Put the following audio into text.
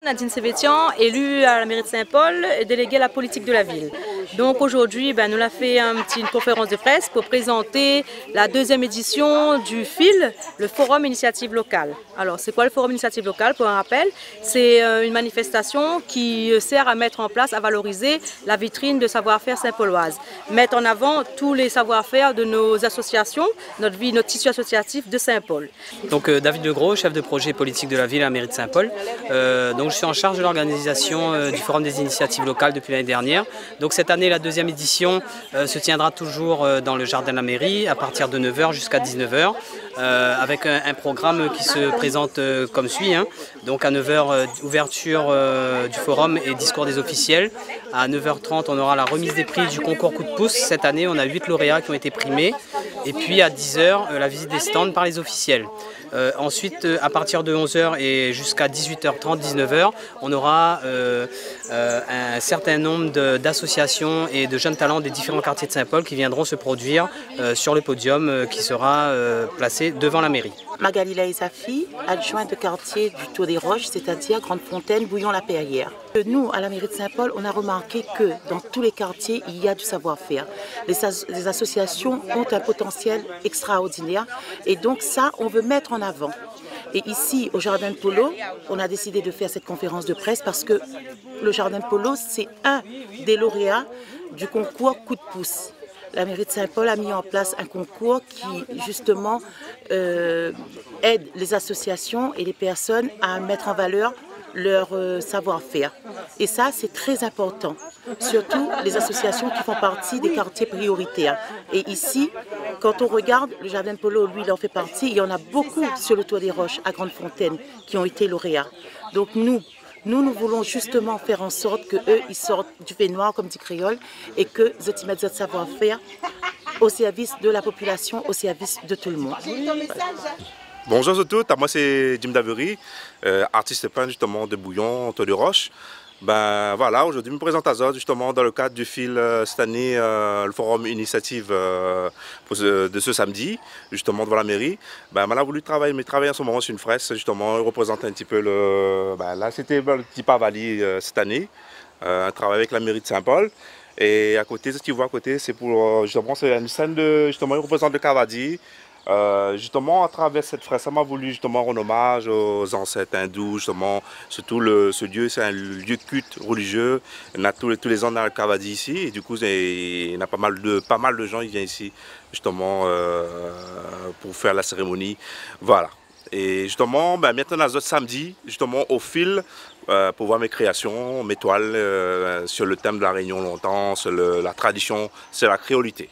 Nadine Sévétian, élue à la mairie de Saint-Paul et déléguée à la politique de la ville. Donc aujourd'hui, nous avons fait une conférence de presse pour présenter la deuxième édition du FIL, le Forum Initiative Locale. Alors c'est quoi le Forum Initiative Locale? Pour un rappel, c'est une manifestation qui sert à mettre en place, à valoriser la vitrine de savoir-faire saint-pauloise. Mettre en avant tous les savoir-faire de nos associations, notre vie, notre tissu associatif de Saint-Paul. Donc David Legros, chef de projet politique de la ville à la mairie de Saint-Paul. Donc je suis en charge de l'organisation du Forum des initiatives locales depuis l'année dernière. Donc cette année, la deuxième édition se tiendra toujours dans le jardin de la mairie à partir de 9 h jusqu'à 19 h avec un programme qui se présente comme suit. Donc à 9 h, ouverture du forum et discours des officiels. À 9 h 30, on aura la remise des prix du concours coup de pouce. Cette année, on a 8 lauréats qui ont été primés. Et puis à 10 h, la visite des stands par les officiels. Ensuite, à partir de 11 h et jusqu'à 18 h 30, 19 h, on aura un certain nombre d'associations et de jeunes talents des différents quartiers de Saint-Paul qui viendront se produire sur le podium qui sera placé devant la mairie. Magalila Isafi, adjointe de quartier du Tour des Roches, c'est-à-dire Grande Fontaine, Bouillon-la-Perrière. Nous, à la mairie de Saint-Paul, on a remarqué que dans tous les quartiers, il y a du savoir-faire. Les associations ont un potentiel extraordinaire et donc ça, on veut mettre en avant. Et ici, au Jardin de Polo, on a décidé de faire cette conférence de presse parce que le Jardin de Polo, c'est un des lauréats du concours Coup de pouce. La mairie de Saint-Paul a mis en place un concours qui, justement, aide les associations et les personnes à mettre en valeur leur savoir-faire. Et ça, c'est très important, surtout les associations qui font partie des quartiers prioritaires. Et ici, quand on regarde, le Jardin de Polo, lui, il en fait partie. Il y en a beaucoup sur le Tour des Roches, à Grande Fontaine, qui ont été lauréats. Donc nous voulons justement faire en sorte qu'eux, ils sortent du fait noir, comme dit Créole, et qu'ils mettent notre savoir-faire au service de la population, au service de tout le monde. Bonjour à tous, moi c'est Jim Davery, artiste peintre justement de Bouillon, Tour des Roches. Voilà, aujourd'hui je me présente à Zod justement dans le cadre du FIL cette année, le forum initiative de ce samedi, justement devant la mairie. On a voulu travailler en ce moment sur une fresque, justement, représente un petit peu le... là c'était le petit Pavali cette année, un travail avec la mairie de Saint-Paul. Et à côté, ce que tu vois à côté, c'est pour justement, c'est une scène de, justement, il représente le Cavadi. Justement, à travers cette fresque, ça m'a voulu justement rendre hommage aux ancêtres hindous, justement, surtout ce lieu, c'est un lieu de culte religieux. On a tous les ans, on a le Cavadi ici, et du coup, il y a pas mal de gens qui viennent ici, justement, pour faire la cérémonie. Voilà. Et justement, maintenant, samedi, justement, au FIL, pour voir mes créations, mes toiles sur le thème de la Réunion longtemps, sur la tradition, c'est la créolité.